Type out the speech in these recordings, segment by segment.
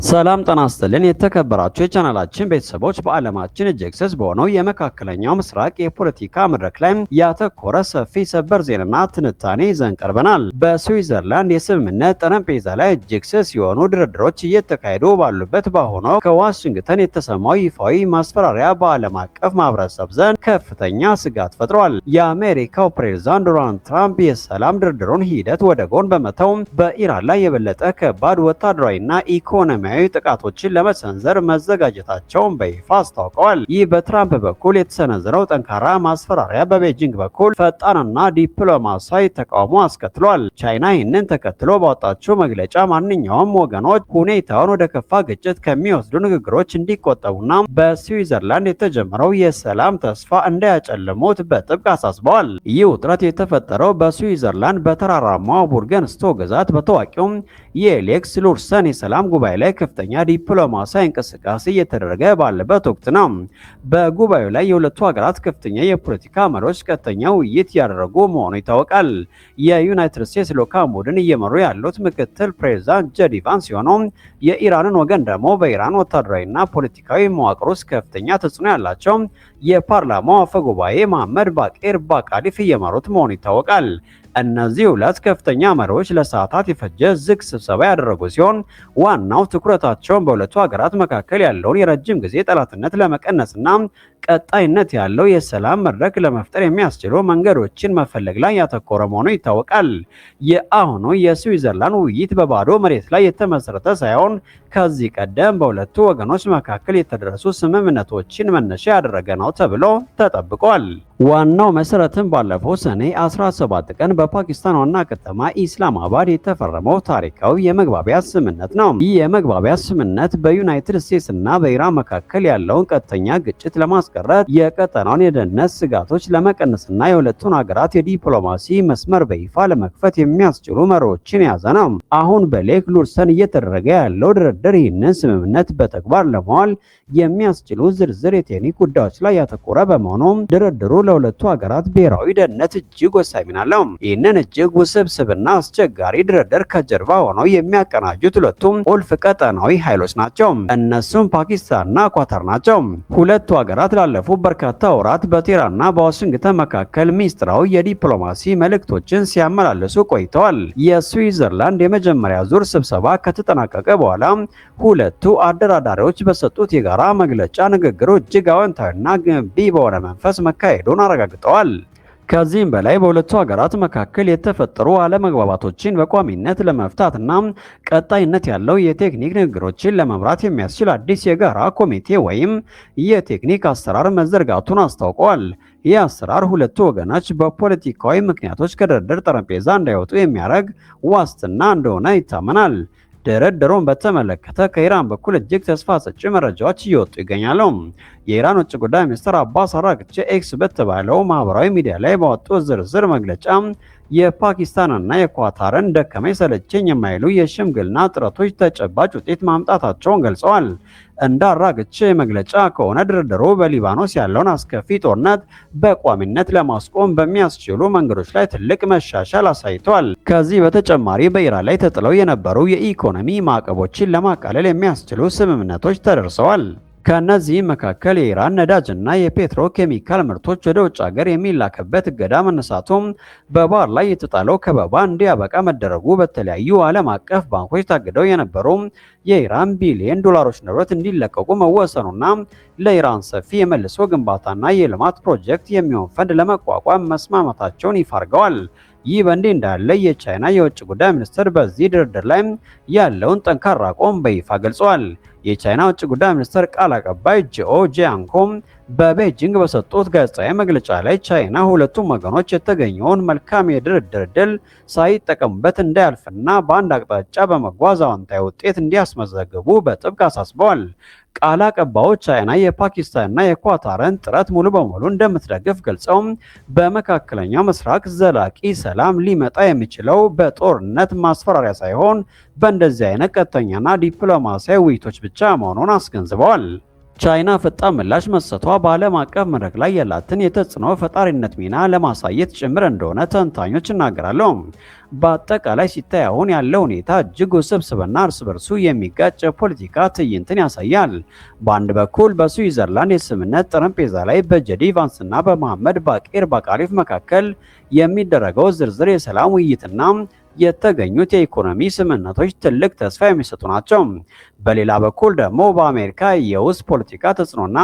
ሰላም ጤና ይስጥልን የተከበራችሁ የቻናላችን ቤተሰቦች በዓለማችን እጅግ ስስ በሆነው የመካከለኛው ምስራቅ የፖለቲካ መድረክ ላይ ያተኮረ ሰፊ ሰበር ዜናና ትንታኔ ይዘን ቀርበናል። በስዊዘርላንድ የስምምነት ጠረጴዛ ላይ እጅግ ስስ የሆኑ ድርድሮች እየተካሄዱ ባሉበት በአሁኑ ከዋሽንግተን የተሰማው ይፋዊ ማስፈራሪያ በዓለም አቀፍ ማህበረሰብ ዘንድ ከፍተኛ ስጋት ፈጥሯል። የአሜሪካው ፕሬዝዳንት ዶናልድ ትራምፕ የሰላም ድርድሩን ሂደት ወደ ጎን በመተው በኢራን ላይ የበለጠ ከባድ ወታደራዊና ኢኮኖሚያዊ ጥቃቶችን ለመሰንዘር መዘጋጀታቸውን በይፋ አስታውቀዋል። ይህ በትራምፕ በኩል የተሰነዘረው ጠንካራ ማስፈራሪያ በቤጂንግ በኩል ፈጣንና ዲፕሎማሲያዊ ተቃውሞ አስከትሏል። ቻይና ይህንን ተከትሎ ባወጣችው መግለጫ ማንኛውም ወገኖች ሁኔታውን ወደ ከፋ ግጭት ከሚወስዱ ንግግሮች እንዲቆጠቡና በስዊዘርላንድ የተጀመረው የሰላም ተስፋ እንዳያጨልሙት በጥብቅ አሳስበዋል። ይህ ውጥረት የተፈጠረው በስዊዘርላንድ በተራራማው ቡርገንስቶ ግዛት በታዋቂው የሌክስ ሉርሰን የሰላም ጉባኤ ላይ ከፍተኛ ዲፕሎማሲያዊ እንቅስቃሴ እየተደረገ ባለበት ወቅት ነው። በጉባኤው ላይ የሁለቱ ሀገራት ከፍተኛ የፖለቲካ መሪዎች ቀጥተኛ ውይይት ያደረጉ መሆኑ ይታወቃል። የዩናይትድ ስቴትስ ልዑካን ቡድን እየመሩ ያሉት ምክትል ፕሬዝዳንት ጄዲ ቫንስ ሲሆኑ የኢራንን ወገን ደግሞ በኢራን ወታደራዊና ፖለቲካዊ መዋቅር ውስጥ ከፍተኛ ተጽዕኖ ያላቸው የፓርላማው አፈ ጉባኤ መሐመድ ባቄር ባቃዲፍ እየመሩት መሆኑ ይታወቃል። እነዚህ ሁለት ከፍተኛ መሪዎች ለሰዓታት የፈጀ ዝግ ስብሰባ ያደረጉ ሲሆን ዋናው ትኩረታቸውን በሁለቱ ሀገራት መካከል ያለውን የረጅም ጊዜ ጠላትነት ለመቀነስና ቀጣይነት ያለው የሰላም መድረክ ለመፍጠር የሚያስችሉ መንገዶችን መፈለግ ላይ ያተኮረ መሆኑ ይታወቃል። የአሁኑ የስዊዘርላንድ ውይይት በባዶ መሬት ላይ የተመሰረተ ሳይሆን ከዚህ ቀደም በሁለቱ ወገኖች መካከል የተደረሱ ስምምነቶችን መነሻ ያደረገ ነው ተብሎ ተጠብቋል። ዋናው መሰረትም ባለፈው ሰኔ 17 ቀን በፓኪስታን ዋና ከተማ ኢስላማባድ የተፈረመው ታሪካዊ የመግባቢያ ስምምነት ነው። ይህ የመግባቢያ ስምምነት በዩናይትድ ስቴትስ እና በኢራን መካከል ያለውን ቀጥተኛ ግጭት ለማስቀረት የቀጠናውን የደህንነት ስጋቶች ለመቀነስና የሁለቱን ሀገራት የዲፕሎማሲ መስመር በይፋ ለመክፈት የሚያስችሉ መሪዎችን የያዘ ነው። አሁን በሌክ ሉርሰን እየተደረገ ያለው ድርድር ይህንን ስምምነት በተግባር ለማዋል የሚያስችሉ ዝርዝር የቴክኒክ ጉዳዮች ላይ ያተኮረ በመሆኑ ድርድሩ ለሁለቱ ሀገራት ብሔራዊ ደህንነት እጅግ ወሳኝ ሚና አለው። ይህንን እጅግ ውስብስብና አስቸጋሪ ድርድር ከጀርባ ሆነው የሚያቀናጁት ሁለቱም ቁልፍ ቀጠናዊ ኃይሎች ናቸው። እነሱም ፓኪስታንና ኳታር ናቸው። ሁለቱ ሀገራት ላለፉት በርካታ ወራት በቴህራንና በዋሽንግተን መካከል ሚስጥራዊ የዲፕሎማሲ መልእክቶችን ሲያመላልሱ ቆይተዋል። የስዊዘርላንድ የመጀመሪያ ዙር ስብሰባ ከተጠናቀቀ በኋላ ሁለቱ አደራዳሪዎች በሰጡት የጋራ መግለጫ ንግግሩ እጅግ አዎንታዊና ገንቢ በሆነ መንፈስ መካሄዱን አረጋግጠዋል። ከዚህም በላይ በሁለቱ ሀገራት መካከል የተፈጠሩ አለመግባባቶችን በቋሚነት ለመፍታትና ቀጣይነት ያለው የቴክኒክ ንግግሮችን ለመምራት የሚያስችል አዲስ የጋራ ኮሚቴ ወይም የቴክኒክ አሰራር መዘርጋቱን አስታውቀዋል። ይህ አሰራር ሁለቱ ወገኖች በፖለቲካዊ ምክንያቶች ከድርድር ጠረጴዛ እንዳይወጡ የሚያደርግ ዋስትና እንደሆነ ይታመናል። ድርድሩን በተመለከተ ከኢራን በኩል እጅግ ተስፋ ሰጪ መረጃዎች እየወጡ ይገኛሉ። የኢራን ውጭ ጉዳይ ሚኒስትር አባስ አራግቺ ኤክስ በተባለው ማህበራዊ ሚዲያ ላይ ባወጡት ዝርዝር መግለጫ የፓኪስታንና የኳታርን ደከመኝ ሰለቸኝ የማይሉ የሽምግልና ጥረቶች ተጨባጭ ውጤት ማምጣታቸውን ገልጸዋል። እንደ አራግቺ መግለጫ ከሆነ ድርድሩ በሊባኖስ ያለውን አስከፊ ጦርነት በቋሚነት ለማስቆም በሚያስችሉ መንገዶች ላይ ትልቅ መሻሻል አሳይቷል። ከዚህ በተጨማሪ በኢራን ላይ ተጥለው የነበሩ የኢኮኖሚ ማዕቀቦችን ለማቃለል የሚያስችሉ ስምምነቶች ተደርሰዋል። ከነዚህም መካከል የኢራን ነዳጅና የፔትሮ ኬሚካል ምርቶች ወደ ውጭ ሀገር የሚላክበት እገዳ መነሳቱም፣ በባህር ላይ የተጣለው ከበባ እንዲያበቃ መደረጉ፣ በተለያዩ ዓለም አቀፍ ባንኮች ታግደው የነበሩ የኢራን ቢሊዮን ዶላሮች ንብረት እንዲለቀቁ መወሰኑና ለኢራን ሰፊ የመልሶ ግንባታና የልማት ፕሮጀክት የሚሆን ፈንድ ለመቋቋም መስማማታቸውን ይፋ አድርገዋል። ይህ በእንዲህ እንዳለ የቻይና የውጭ ጉዳይ ሚኒስትር በዚህ ድርድር ላይ ያለውን ጠንካራ አቋም በይፋ ገልጸዋል። የቻይና ውጭ ጉዳይ ሚኒስትር ቃል አቀባይ ጂኦ ጂያንኮም በቤጂንግ በሰጡት ጋዜጣዊ መግለጫ ላይ ቻይና ሁለቱም ወገኖች የተገኘውን መልካም የድርድር ድል ሳይጠቀሙበት እንዳያልፍና በአንድ አቅጣጫ በመጓዝ አዎንታዊ ውጤት እንዲያስመዘግቡ በጥብቅ አሳስበዋል። ቃል አቀባዩ ቻይና የፓኪስታንና የኳታርን ጥረት ሙሉ በሙሉ እንደምትደግፍ ገልጸው በመካከለኛው ምስራቅ ዘላቂ ሰላም ሊመጣ የሚችለው በጦርነት ማስፈራሪያ ሳይሆን በእንደዚህ አይነት ቀጥተኛና ዲፕሎማሲያዊ ውይይቶች ብቻ መሆኑን አስገንዝበዋል። ቻይና ፈጣን ምላሽ መስጠቷ በዓለም አቀፍ መድረክ ላይ ያላትን የተጽዕኖ ፈጣሪነት ሚና ለማሳየት ጭምር እንደሆነ ተንታኞች ይናገራሉ። በአጠቃላይ ሲታይ አሁን ያለው ሁኔታ እጅግ ውስብስብና እርስ በርሱ የሚጋጭ የፖለቲካ ትዕይንትን ያሳያል። በአንድ በኩል በስዊዘርላንድ የስምምነት ጠረጴዛ ላይ በጄዲ ቫንስና በመሐመድ ባቂር ባቃሊፍ መካከል የሚደረገው ዝርዝር የሰላም ውይይትና የተገኙት የኢኮኖሚ ስምምነቶች ትልቅ ተስፋ የሚሰጡ ናቸው። በሌላ በኩል ደግሞ በአሜሪካ የውስጥ ፖለቲካ ተጽዕኖና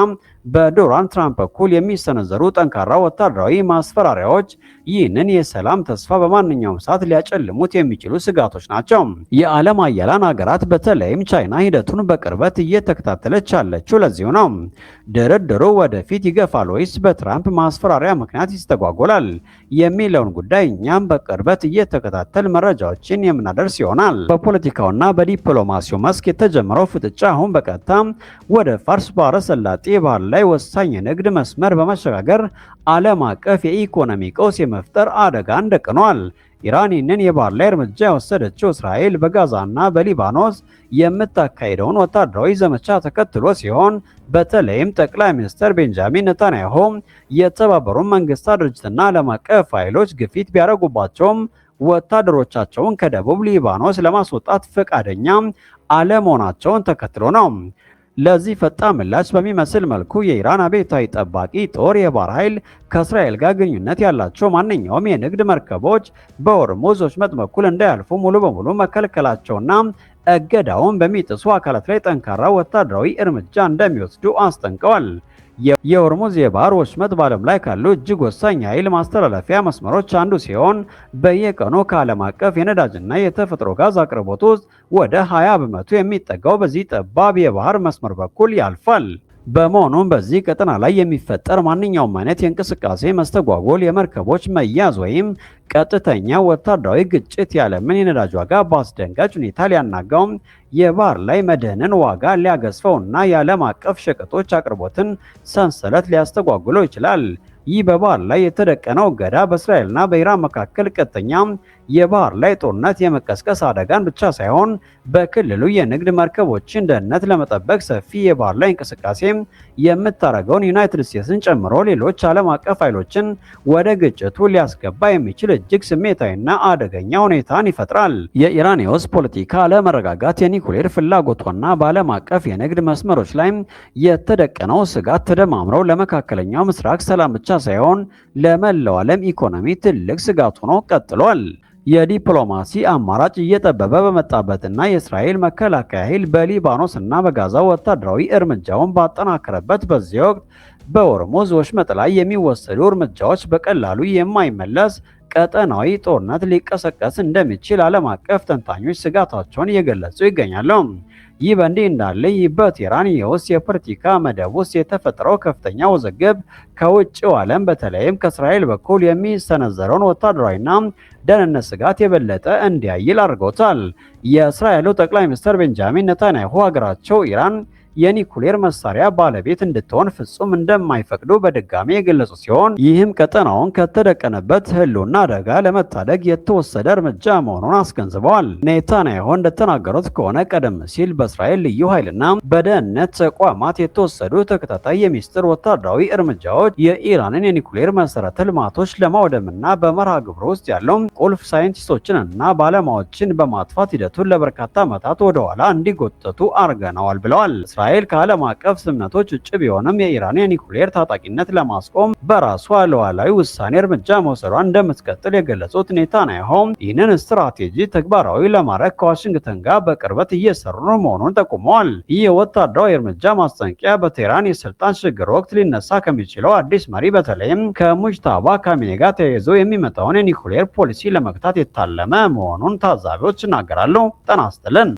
በዶናልድ ትራምፕ በኩል የሚሰነዘሩ ጠንካራ ወታደራዊ ማስፈራሪያዎች ይህንን የሰላም ተስፋ በማንኛውም ሰዓት ሊያጨልሙት የሚችሉ ስጋቶች ናቸው። የዓለም ሀያላን ሀገራት በተለይም ቻይና ሂደቱን በቅርበት እየተከታተለች ያለችው ለዚሁ ነው። ድርድሩ ወደፊት ይገፋል ወይስ በትራምፕ ማስፈራሪያ ምክንያት ይስተጓጎላል የሚለውን ጉዳይ እኛም በቅርበት እየተከታተል መረጃዎችን የምናደርስ ይሆናል። በፖለቲካውና በዲፕሎማሲው መስክ የተጀመረው ፍጥጫ አሁን በቀጥታ ወደ ፋርስ ባህረ ሰላጤ ባህር ላይ ወሳኝ የንግድ መስመር በመሸጋገር ዓለም አቀፍ የኢኮኖሚ ቀውስ የመፍጠር አደጋን ደቅኗል። ኢራን ይህንን የባህር ላይ እርምጃ የወሰደችው እስራኤል በጋዛና በሊባኖስ የምታካሄደውን ወታደራዊ ዘመቻ ተከትሎ ሲሆን በተለይም ጠቅላይ ሚኒስትር ቤንጃሚን ኔታንያሁ የተባበሩት መንግስታት ድርጅትና ዓለም አቀፍ ኃይሎች ግፊት ቢያደርጉባቸውም ወታደሮቻቸውን ከደቡብ ሊባኖስ ለማስወጣት ፈቃደኛ አለመሆናቸውን ተከትሎ ነው። ለዚህ ፈጣን ምላሽ በሚመስል መልኩ የኢራን አብዮታዊ ጠባቂ ጦር የባህር ኃይል ከእስራኤል ጋር ግንኙነት ያላቸው ማንኛውም የንግድ መርከቦች በሆርሙዝ ወሽመጥ በኩል እንዳያልፉ ሙሉ በሙሉ መከልከላቸውና እገዳውን በሚጥሱ አካላት ላይ ጠንካራ ወታደራዊ እርምጃ እንደሚወስዱ አስጠንቀዋል። የሆርሙዝ የባህር ወሽመጥ በዓለም ላይ ካሉ እጅግ ወሳኝ የኃይል ማስተላለፊያ መስመሮች አንዱ ሲሆን በየቀኑ ከዓለም አቀፍ የነዳጅና የተፈጥሮ ጋዝ አቅርቦት ውስጥ ወደ 20 በመቶ የሚጠጋው በዚህ ጠባብ የባህር መስመር በኩል ያልፋል። በመሆኑም በዚህ ቀጠና ላይ የሚፈጠር ማንኛውም አይነት የእንቅስቃሴ መስተጓጎል፣ የመርከቦች መያዝ ወይም ቀጥተኛ ወታደራዊ ግጭት የዓለምን የነዳጅ ዋጋ በአስደንጋጭ ሁኔታ ሊያናጋው፣ የባህር ላይ መድህንን ዋጋ ሊያገዝፈውና የዓለም አቀፍ ሸቀጦች አቅርቦትን ሰንሰለት ሊያስተጓጉለው ይችላል። ይህ በባህር ላይ የተደቀነው እገዳ በእስራኤልና በኢራን መካከል ቀጥተኛ የባህር ላይ ጦርነት የመቀስቀስ አደጋን ብቻ ሳይሆን በክልሉ የንግድ መርከቦችን ደህንነት ለመጠበቅ ሰፊ የባህር ላይ እንቅስቃሴ የምታደርገውን ዩናይትድ ስቴትስን ጨምሮ ሌሎች ዓለም አቀፍ ኃይሎችን ወደ ግጭቱ ሊያስገባ የሚችል እጅግ ስሜታዊና አደገኛ ሁኔታን ይፈጥራል። የኢራን የውስጥ ፖለቲካ አለመረጋጋት፣ የኒኩሌር ፍላጎቷና በዓለም አቀፍ የንግድ መስመሮች ላይ የተደቀነው ስጋት ተደማምረው ለመካከለኛው ምስራቅ ሰላም ብቻ ሳይሆን ለመላው ዓለም ኢኮኖሚ ትልቅ ስጋት ሆኖ ቀጥሏል። የዲፕሎማሲ አማራጭ እየጠበበ በመጣበትና የእስራኤል መከላከያ ኃይል በሊባኖስ እና በጋዛ ወታደራዊ እርምጃውን ባጠናከረበት በዚህ ወቅት በሆርሙዝ ወሽመጥ ላይ የሚወሰዱ እርምጃዎች በቀላሉ የማይመለስ ቀጠናዊ ጦርነት ሊቀሰቀስ እንደሚችል ዓለም አቀፍ ተንታኞች ስጋታቸውን እየገለጹ ይገኛሉ። ይህ በእንዲህ እንዳለ በቴህራን የውስጥ የፖለቲካ መደብ ውስጥ የተፈጠረው ከፍተኛ ውዝግብ ከውጭው ዓለም በተለይም ከእስራኤል በኩል የሚሰነዘረውን ወታደራዊና ደህንነት ስጋት የበለጠ እንዲያይል አድርጎታል። የእስራኤሉ ጠቅላይ ሚኒስትር ቤንጃሚን ኔታንያሁ ሀገራቸው ኢራን የኒኩሌር መሳሪያ ባለቤት እንድትሆን ፍጹም እንደማይፈቅዱ በድጋሚ የገለጹ ሲሆን ይህም ቀጠናውን ከተደቀነበት ህልውና አደጋ ለመታደግ የተወሰደ እርምጃ መሆኑን አስገንዝበዋል። ኔታንያሁ እንደተናገሩት ከሆነ ቀደም ሲል በእስራኤል ልዩ ኃይልና በደህንነት ተቋማት የተወሰዱ ተከታታይ የሚስጥር ወታደራዊ እርምጃዎች የኢራንን የኒኩሌር መሰረተ ልማቶች ለማውደምና በመርሃ ግብሩ ውስጥ ያለው ቁልፍ ሳይንቲስቶችንና ባለሙያዎችን በማጥፋት ሂደቱን ለበርካታ ዓመታት ወደኋላ እንዲጎተቱ አድርገዋል ብለዋል። እስራኤል ከዓለም አቀፍ ስምምነቶች ውጭ ቢሆንም የኢራን የኒኩሌር ታጣቂነት ለማስቆም በራሷ ሉዓላዊ ውሳኔ እርምጃ መውሰዷን እንደምትቀጥል የገለጹት ኔታንያሁ ይህንን ስትራቴጂ ተግባራዊ ለማድረግ ከዋሽንግተን ጋር በቅርበት እየሰሩ መሆኑን ጠቁመዋል። ይህ የወታደራዊ እርምጃ ማስጠንቀቂያ በቴህራን የስልጣን ሽግግር ወቅት ሊነሳ ከሚችለው አዲስ መሪ በተለይም ከሙጅታባ ካሚኔ ጋር ተያይዞ የሚመጣውን የኒኩሌር ፖሊሲ ለመግታት የታለመ መሆኑን ታዛቢዎች ይናገራሉ። ጤና ይስጥልን።